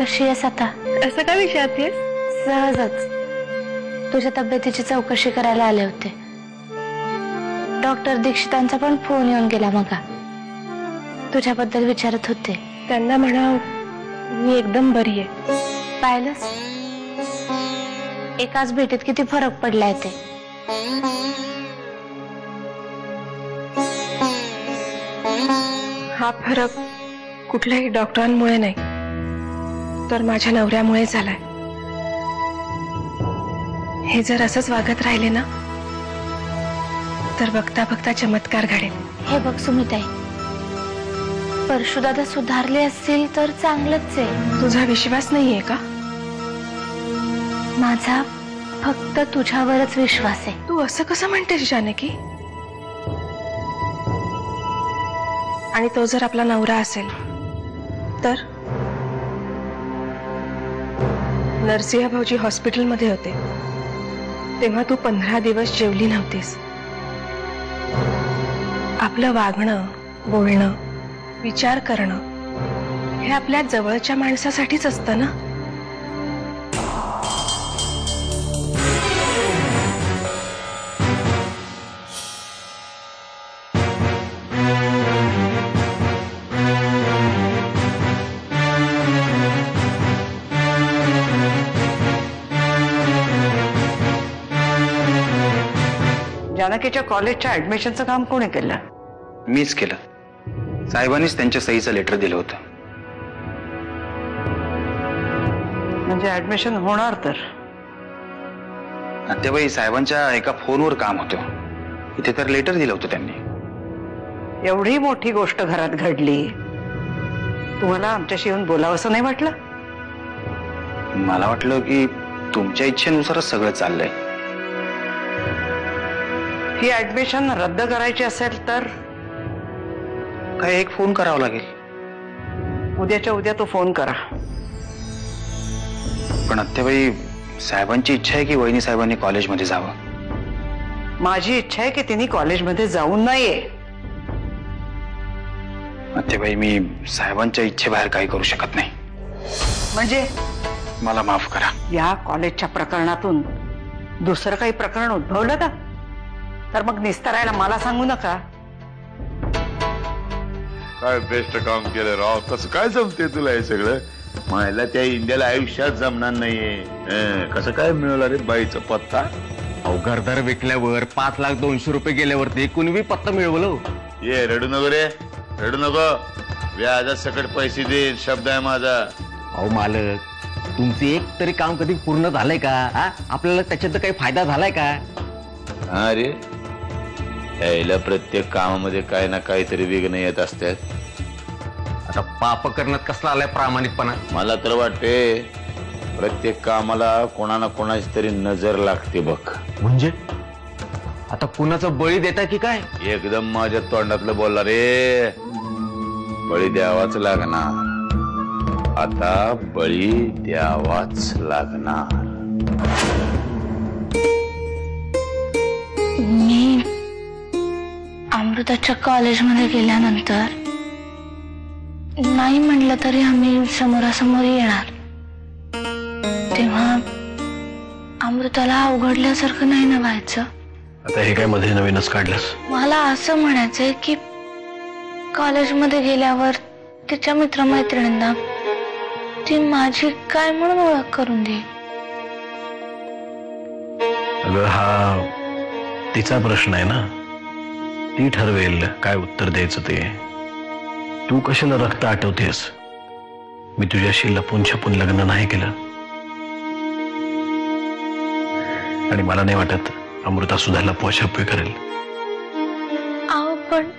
कशी आहेस आता? असं काय विचारतेस? सहजच तुझ्या तब्येतीची चौकशी करायला आले होते. डॉक्टर दीक्षितांचा पण फोन येऊन गेला मगा. तुझ्याबद्दल विचारत होते. त्यांना म्हणा मी एकदम बरी आहे. पाहिलंस एकाच भेटीत किती फरक पडलाय ते. हा फरक कुठल्याही डॉक्टरांमुळे नाही तर माझ्या नवऱ्यामुळे झालाय. हे जर असंच वागत राहिले ना तर बघता बघता चमत्कार घडेल. हे बघ सुमिताई, परशुदादा सुधारले असतील तर चांगलंच आहे. तुझा विश्वास नाहीये का? माझा फक्त तुझ्यावरच विश्वास आहे. तू असं कसं म्हणतेस जानकी? आणि तो जर आपला नवरा असेल तर? नरसिंह भाऊजी हॉस्पिटलमध्ये होते तेव्हा तू 15 दिवस जेवली नव्हतीस. आपलं वागणं, बोलणं, विचार करणं हे आपल्या जवळच्या माणसासाठीच असतं ना. जानकीच्या कॉलेजच्या ऍडमिशनचं काम कोणी केलं? मीच केलं. साहेबांनीच त्यांच्या सहीचं लेटर दिलं होतं. म्हणजे ऍडमिशन होणार तर? नातेवाईक साहेबांच्या एका फोनवर काम होतं. इथे तर लेटर दिलं होतं त्यांनी. एवढी मोठी गोष्ट घरात घडली, तुम्हाला आमच्याशी येऊन बोलावंसं नाही वाटलं? मला वाटलं की तुमच्या इच्छेनुसारच सगळं चाललंय. ही ऍडमिशन रद्द करायची असेल तर काय एक फोन करावा लागेल. उद्याच्या उद्या तो फोन करा. पण आत्याबाई, साहेबांची इच्छा आहे की वहिनी साहेबांनी कॉलेजमध्ये जावं. माझी इच्छा आहे की तिने कॉलेजमध्ये जाऊ नये. आत्याबाई, मी साहेबांच्या इच्छेबाहेर काही करू शकत नाही. म्हणजे मला माफ करा. या कॉलेजच्या प्रकरणातून दुसरं काही प्रकरण उद्भवलं का तर मग निस्तरायला मला सांगू नका. काय बेस्ट काम केलं राव. कसं काय जमते तुला हे सगळं? मला त्या इंडियाला आयुष्यात जमणार नाहीये. कसं काय मिळवला रे बाईचा पत्ता? घरदार विकल्यावर 5,02,000 रुपये गेल्यावरती कुणबी पत्ता मिळवलं. ये रडू नको रे, रडू नको. व्याजात सकट पैसे दे, शब्द आहे माझा. अहो मालक, तुमचं एक तरी काम कधी पूर्ण झालंय का? आपल्याला त्याच्यात काही फायदा झालाय का? हा रे, यायला प्रत्येक कामामध्ये काही ना काहीतरी विघ्न येत असतात. आता पाप करण्यात कसला आलाय प्रामाणिकपणा? मला तर वाटते प्रत्येक कामाला कोणा ना कोणाची तरी नजर लागते बघ. म्हणजे आता कुणाचं बळी देता की काय? एकदम माझ्या तोंडातलं बोलला रे. बळी द्यावाच लागणार. आता बळी द्यावाच लागणार. मी अमृताच्या कॉलेजमध्ये गेल्यानंतर नाही म्हणलं तरी आम्ही समोरासमोर येणार. तेव्हा अमृताला अवघडल्यासारखं नाही ना व्हायचं. आता हे काय मध्ये नवीनच काढलंस? मला असं म्हणायचंय की कॉलेजमध्ये गेल्यावर तिच्या मित्रमैत्रिणींना ती माझी काय म्हणून ओळख करून दे. अगं हा तिचा प्रश्न आहे ना. ती ठरवेल काय उत्तर द्यायचं ते. तू कशाला रक्त आठवतेस? मी तुझ्याशी लपून छपून लग्न नाही केलं. आणि मला नाही वाटत अमृता सुद्धा लपवाछपवी करेल. अहो पण